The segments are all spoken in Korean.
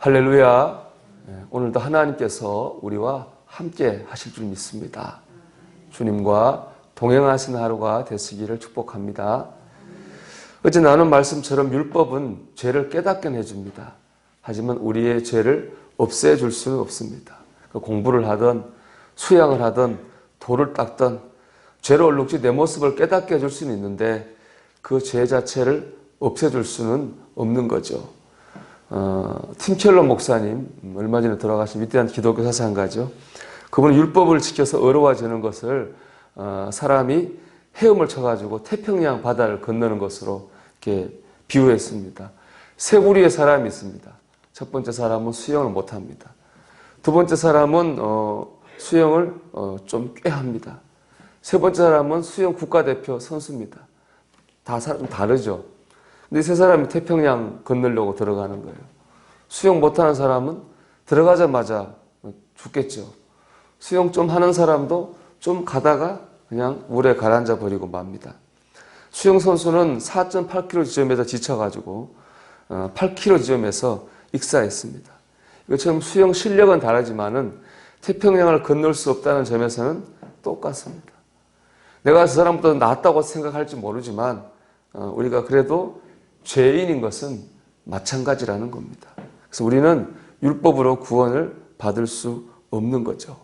할렐루야. 오늘도 하나님께서 우리와 함께 하실 줄 믿습니다. 주님과 동행하시는 하루가 되시기를 축복합니다. 어제 나눈 말씀처럼 율법은 죄를 깨닫게 해줍니다. 하지만 우리의 죄를 없애줄 수는 없습니다. 공부를 하든 수양을 하든 돌을 닦든 죄로 얼룩지 내 모습을 깨닫게 해줄 수는 있는데 그 죄 자체를 없애줄 수는 없는 거죠. 팀 켈러 목사님, 얼마 전에 돌아가신 위대한 기독교 사상가죠. 그분은 율법을 지켜서 어려워지는 것을 사람이 헤엄을 쳐가지고 태평양 바다를 건너는 것으로 이렇게 비유했습니다. 세 부류의 사람이 있습니다. 첫 번째 사람은 수영을 못합니다. 두 번째 사람은 수영을 좀 꽤 합니다. 세 번째 사람은 수영 국가대표 선수입니다. 다 사람 다르죠. 근데 세 사람이 태평양 건너려고 들어가는 거예요. 수영 못하는 사람은 들어가자마자 죽겠죠. 수영 좀 하는 사람도 좀 가다가 그냥 물에 가라앉아 버리고 맙니다. 수영 선수는 4.8km 지점에서 지쳐가지고 8km 지점에서 익사했습니다. 이것처럼 수영 실력은 다르지만은 태평양을 건널 수 없다는 점에서는 똑같습니다. 내가 그 사람보다 낫다고 생각할지 모르지만 우리가 그래도 죄인인 것은 마찬가지라는 겁니다. 그래서 우리는 율법으로 구원을 받을 수 없는 거죠.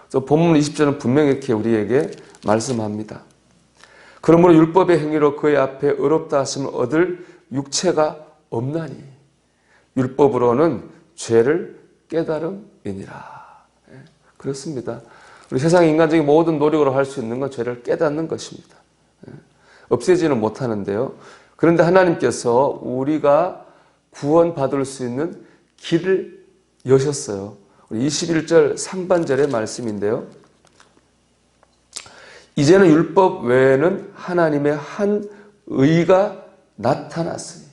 그래서 본문 20절은 분명히 이렇게 우리에게 말씀합니다. 그러므로 율법의 행위로 그의 앞에 의롭다 하심을 얻을 육체가 없나니 율법으로는 죄를 깨달음이니라. 그렇습니다. 우리 세상 인간적인 모든 노력으로 할 수 있는 건 죄를 깨닫는 것입니다. 없애지는 못하는데요. 그런데 하나님께서 우리가 구원받을 수 있는 길을 여셨어요. 우리 21절 상반절의 말씀인데요. 이제는 율법 외에는 하나님의 한 의가 나타났으니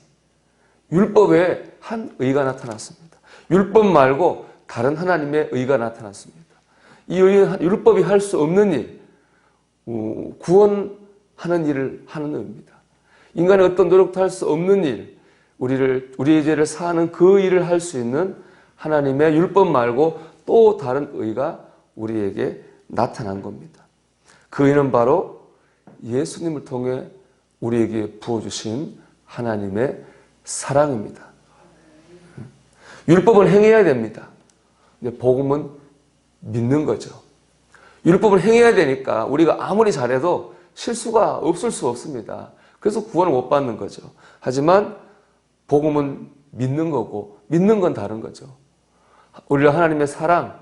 율법 외에 한 의가 나타났습니다. 율법 말고 다른 하나님의 의가 나타났습니다. 이 의는 율법이 할 수 없는 일, 구원하는 일을 하는 의입니다. 인간의 어떤 노력도 할 수 없는 일, 우리의 죄를 사하는 그 일을 할 수 있는 하나님의 율법 말고 또 다른 의가 우리에게 나타난 겁니다. 그 의는 바로 예수님을 통해 우리에게 부어주신 하나님의 사랑입니다. 율법은 행해야 됩니다. 근데 복음은 믿는 거죠. 율법을 행해야 되니까 우리가 아무리 잘해도 실수가 없을 수 없습니다. 그래서 구원을 못 받는 거죠. 하지만 복음은 믿는 거고 믿는 건 다른 거죠. 우리가 하나님의 사랑,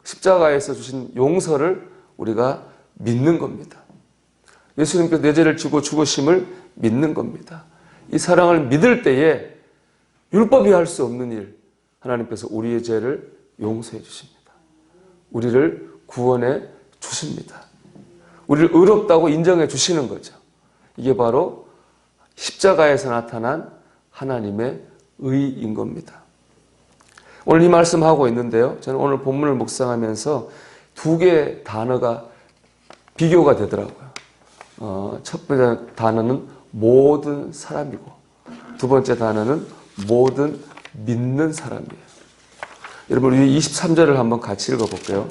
십자가에서 주신 용서를 우리가 믿는 겁니다. 예수님께서 내 죄를 지고 죽으심을 믿는 겁니다. 이 사랑을 믿을 때에 율법이 할 수 없는 일, 하나님께서 우리의 죄를 용서해 주십니다. 우리를 구원해 주십니다. 우리를 의롭다고 인정해 주시는 거죠. 이게 바로 십자가에서 나타난 하나님의 의인 겁니다. 오늘 이 말씀하고 있는데요. 저는 오늘 본문을 묵상하면서 두 개의 단어가 비교가 되더라고요. 첫 번째 단어는 모든 사람이고 두 번째 단어는 모든 믿는 사람이에요. 여러분 우리 23절을 한번 같이 읽어볼게요.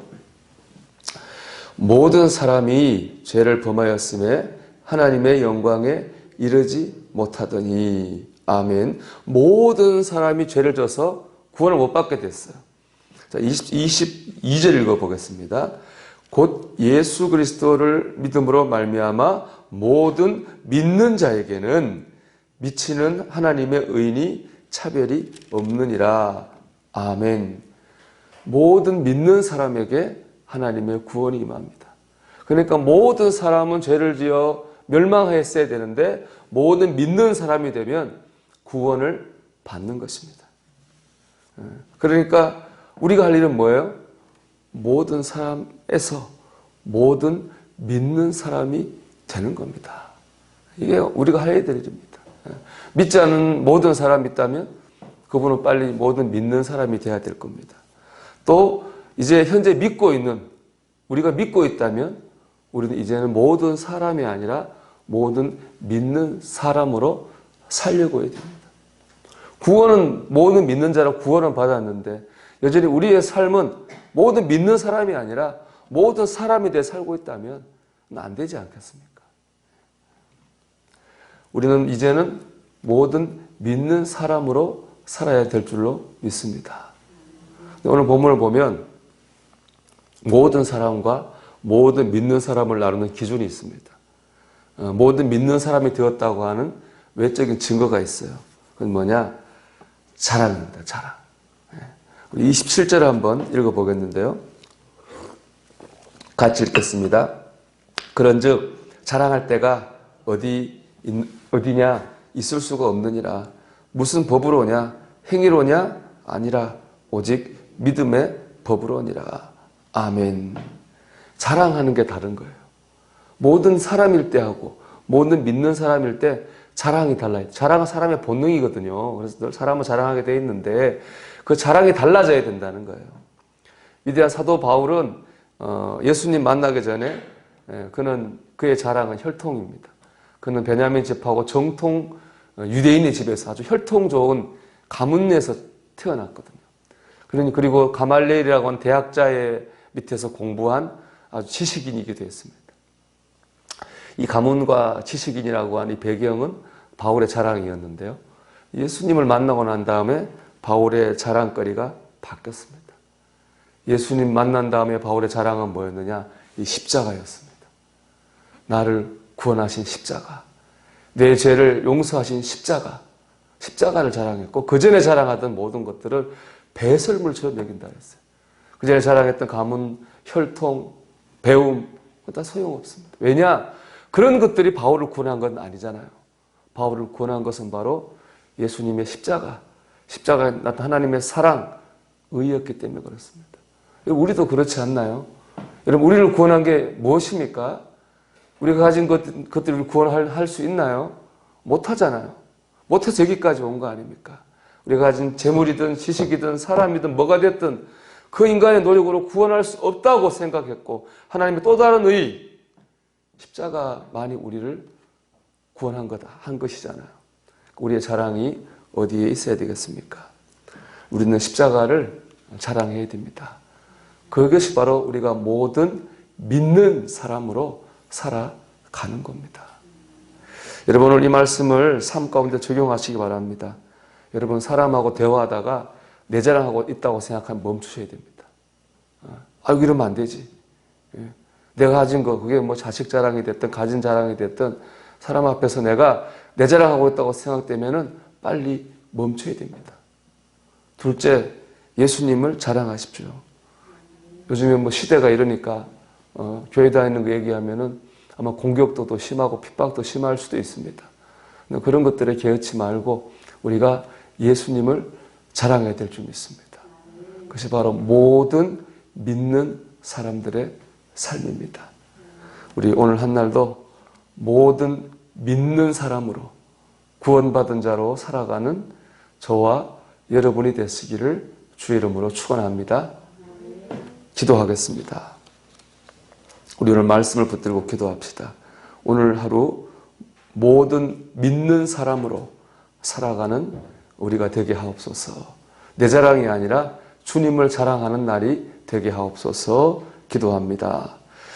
모든 사람이 죄를 범하였음에 하나님의 영광에 이르지 못하더니 아멘. 모든 사람이 죄를 져서 구원을 못 받게 됐어요. 자, 22절 읽어보겠습니다. 곧 예수 그리스도를 믿음으로 말미암아 모든 믿는 자에게는 미치는 하나님의 의인이 차별이 없느니라. 아멘. 모든 믿는 사람에게 하나님의 구원이 임합니다. 그러니까 모든 사람은 죄를 지어 멸망했어야 되는데 모든 믿는 사람이 되면 구원을 받는 것입니다. 그러니까 우리가 할 일은 뭐예요? 모든 사람에서 모든 믿는 사람이 되는 겁니다. 이게 우리가 해야 될 일입니다. 믿지 않는 모든 사람이 있다면 그분은 빨리 모든 믿는 사람이 되어야 될 겁니다. 또 이제 현재 믿고 있는 우리가 믿고 있다면 우리는 이제는 모든 사람이 아니라 모든 믿는 사람으로 살려고 해야 됩니다. 구원은 모든 믿는 자로 구원을 받았는데 여전히 우리의 삶은 모든 믿는 사람이 아니라 모든 사람이 되어 살고 있다면 안 되지 않겠습니까? 우리는 이제는 모든 믿는 사람으로 살아야 될 줄로 믿습니다. 오늘 본문을 보면 모든 사람과 모든 믿는 사람을 나누는 기준이 있습니다. 모든 믿는 사람이 되었다고 하는 외적인 증거가 있어요. 그건 뭐냐? 자랑입니다. 자랑. 우리 27절 한번 읽어보겠는데요. 같이 읽겠습니다. 그런즉 자랑할 때가 어디냐? 있을 수가 없느니라. 무슨 법으로냐? 행위로냐? 아니라 오직 믿음의 법으로니라. 아멘. 자랑하는 게 다른 거예요. 모든 사람일 때하고 모든 믿는 사람일 때 자랑이 달라요. 자랑은 사람의 본능이거든요. 그래서 늘 사람은 자랑하게 돼 있는데 그 자랑이 달라져야 된다는 거예요. 위대한 사도 바울은 예수님 만나기 전에 그의 자랑은 혈통입니다. 그는 베냐민 집하고 정통 유대인의 집에서 아주 혈통 좋은 가문에서 태어났거든요. 그리고 가말리엘이라고 하는 대학자의 밑에서 공부한 아주 지식인이기도 했습니다. 이 가문과 지식인이라고 하는 이 배경은 바울의 자랑이었는데요. 예수님을 만나고 난 다음에 바울의 자랑거리가 바뀌었습니다. 예수님 만난 다음에 바울의 자랑은 뭐였느냐? 이 십자가였습니다. 나를 구원하신 십자가, 내 죄를 용서하신 십자가, 십자가를 자랑했고 그 전에 자랑하던 모든 것들을 배설물처럼 여긴다 그랬어요. 그 전에 자랑했던 가문, 혈통, 배움 다 소용없습니다. 왜냐? 그런 것들이 바울을 구원한 건 아니잖아요. 바울을 구원한 것은 바로 예수님의 십자가에 나타난 하나님의 사랑, 의였기 때문에 그렇습니다. 우리도 그렇지 않나요? 여러분, 우리를 구원한 게 무엇입니까? 우리가 가진 것들을 구원할 수 있나요? 못하잖아요. 못해서 여기까지 온 거 아닙니까? 우리가 가진 재물이든 지식이든 사람이든 뭐가 됐든 그 인간의 노력으로 구원할 수 없다고 생각했고 하나님의 또 다른 의, 십자가만이 우리를 구원한 한 것이잖아요. 우리의 자랑이 어디에 있어야 되겠습니까? 우리는 십자가를 자랑해야 됩니다. 그것이 바로 우리가 모든 믿는 사람으로 살아가는 겁니다. 여러분, 오늘 이 말씀을 삶 가운데 적용하시기 바랍니다. 여러분, 사람하고 대화하다가 내 자랑하고 있다고 생각하면 멈추셔야 됩니다. 이러면 안 되지. 내가 가진 거, 그게 뭐 자식 자랑이 됐든 가진 자랑이 됐든 사람 앞에서 내가 내 자랑하고 있다고 생각되면은 빨리 멈춰야 됩니다. 둘째, 예수님을 자랑하십시오. 요즘에 뭐 시대가 이러니까 교회 다니는 거 얘기하면은 아마 공격도 심하고 핍박도 심할 수도 있습니다. 그런 것들에 개의치 말고 우리가 예수님을 자랑해야 될 줄 믿습니다. 그것이 바로 모든 믿는 사람들의 삶입니다. 우리 오늘 한날도 모든 믿는 사람으로 구원받은 자로 살아가는 저와 여러분이 되시기를 주의 이름으로 축원합니다. 기도하겠습니다. 우리 오늘 말씀을 붙들고 기도합시다. 오늘 하루 모든 믿는 사람으로 살아가는 우리가 되게 하옵소서. 내 자랑이 아니라 주님을 자랑하는 날이 되게 하옵소서. 기도합니다.